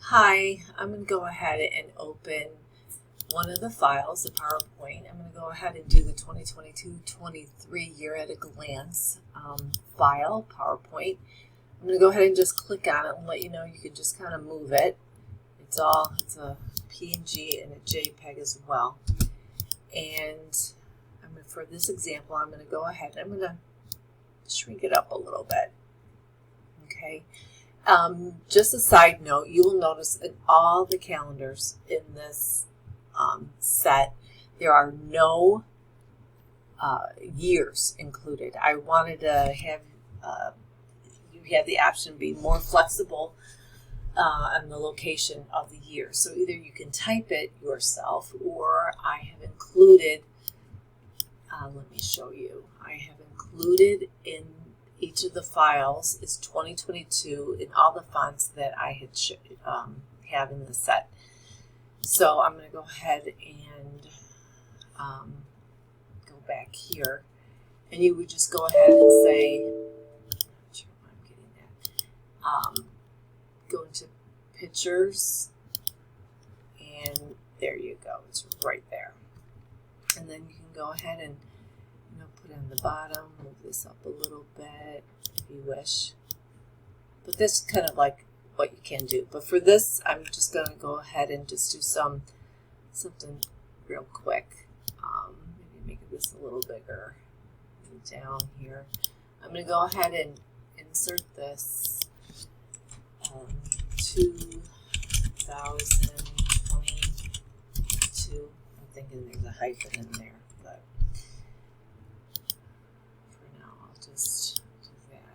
Hi, I'm going to go ahead and open one of the files, the PowerPoint. I'm going to go ahead and do the 2022-23 year at a glance file, PowerPoint. I'm going to go ahead and just click on it and let you know you can just kind of move it. It's a PNG and a JPEG as well. And for this example, I'm going to go ahead and I'm going to shrink it up a little bit. Okay. Just a side note, you will notice in all the calendars in this set, there are no years included. I wanted to have you have the option to be more flexible on the location of the year. So either you can type it yourself, or I have included, let me show you, I have included in each of the files is 2022 in all the fonts that I had have in the set. So I'm going to go ahead and go back here, and you would just go ahead and say, not sure why I'm getting that. Go into pictures, and there you go. It's right there. And then you can go ahead and put it on the bottom, move this up a little bit if you wish. But this is kind of like what you can do. But for this, I'm just going to go ahead and just do something real quick. Maybe make this a little bigger down here. I'm going to go ahead and insert this 2022. I'm thinking there's a hyphen in there, but for now I'll just do that.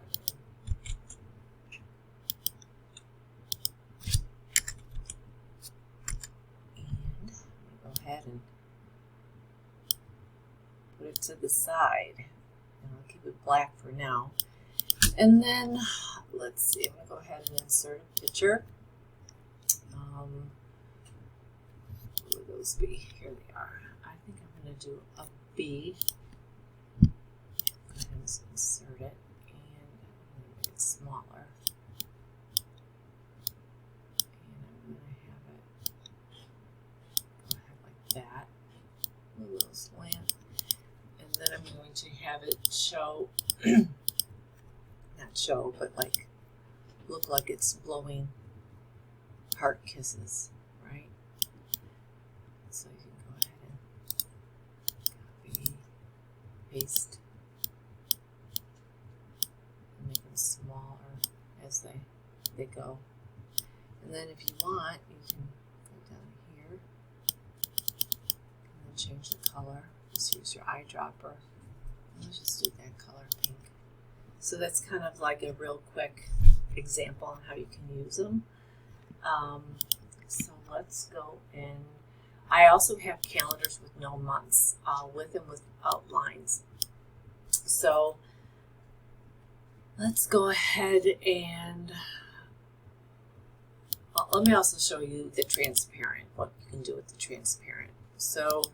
And I'm going to go ahead and put it to the side, and I'll keep it black for now. And then let's see, I'm going to go ahead and insert a picture. What would those be? Here they are. I think I'm going to do a B. Go ahead and insert it, and I'm going to make it smaller. And I'm going to have it go ahead like that. A little slant. And then I'm going to have it show, not show, but like look like it's blowing heart kisses, right? So you can go ahead and copy, paste, and make them smaller as they go. And then if you want, you can go down here and then change the color. Just use your eyedropper. Let's just do that color pink. So that's kind of like a real quick example on how you can use them. So let's go in. I also have calendars with no months, with and without lines. So let's go ahead and let me also show you the transparent, what you can do with the transparent. So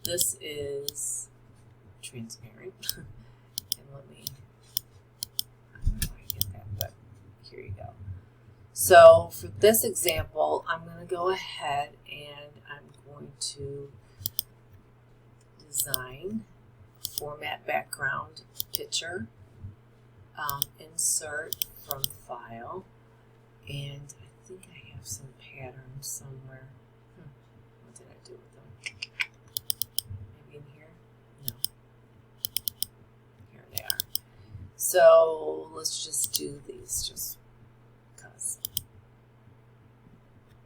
this is transparent. And let me, I don't know how you get that, but here you go. So for this example, I'm going to go ahead and I'm going to design, format background picture, insert from file, and I think I have some patterns somewhere. What did I do with them? Maybe in here? No. Here they are. So let's just do these just because.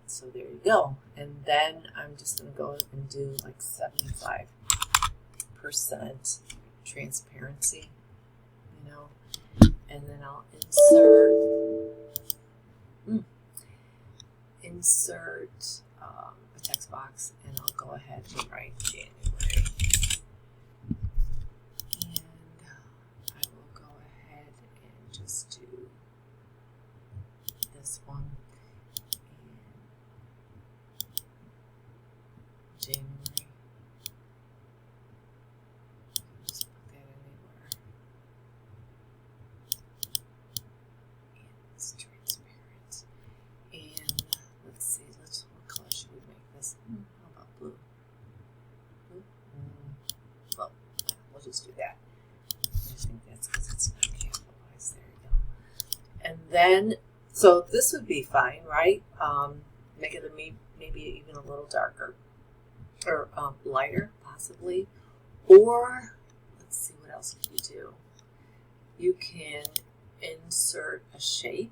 So there you go. And then I'm just going to go and do like 75% transparency, and then I'll insert a text box, and I'll go ahead and write January. And I will go ahead and just do this one. January. Just put that anywhere. And it's transparent. And Then, so this would be fine, right? Make it maybe even a little darker or lighter, possibly. Or, let's see, what else can you do? You can insert a shape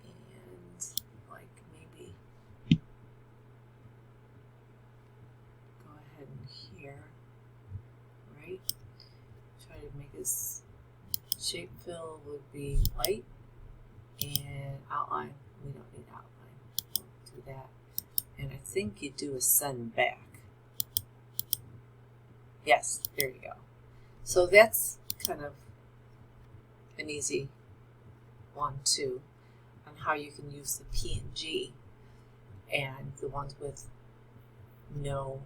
and like maybe go ahead and here, right? Try to make this shape fill would be light and outline. We don't need outline. We'll do that. And I think you do a send back. Yes, there you go. So that's kind of an easy one too, on how you can use the PNG and the ones with no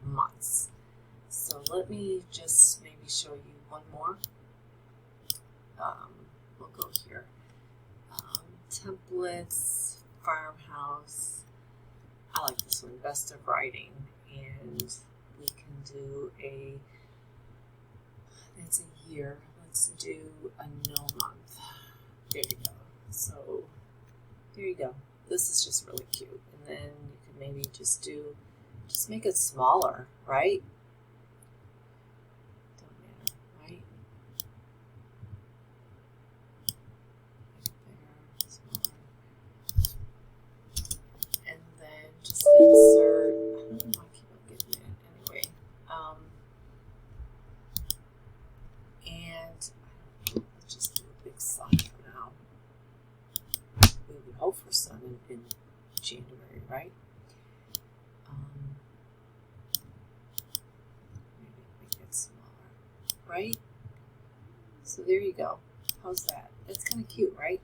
months. So let me just maybe show you one more. We'll go here. Templates, farmhouse. I like this one, best of writing, and we can do it's a year. Let's do a no month. There you go. So there you go. This is just really cute. And then you can maybe just make it smaller, right? Don't matter, right? Bigger, smaller. And then just insert, I don't know why I keep on getting it anyway. And let's just do a big sun for now. We would hope for sun in January, right? Maybe make it smaller, right? So there you go. How's that? It's kind of cute, right?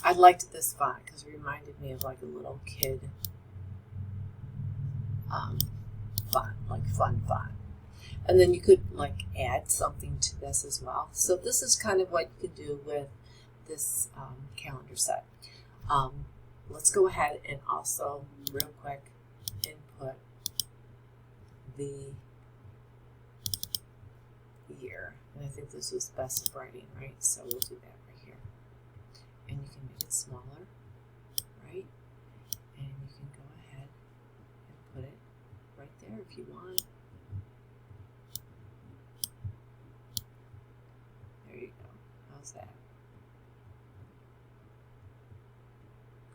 I liked this font because it reminded me of like a little kid font, like fun font. And then you could like add something to this as well. So this is kind of what you can do with this calendar set. Let's go ahead and also real quick input the year. And I think this was best of writing, right? So we'll do that right here. And you can make it smaller, right? And you can go ahead and put it right there if you want. There you go. How's that?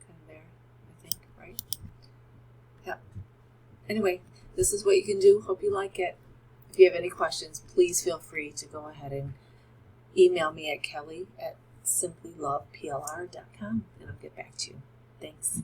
Kind of there, I think, right? Yep. Anyway, this is what you can do. Hope you like it. If you have any questions, please feel free to go ahead and email me at kelly@simplyloveplr.com and I'll get back to you. Thanks.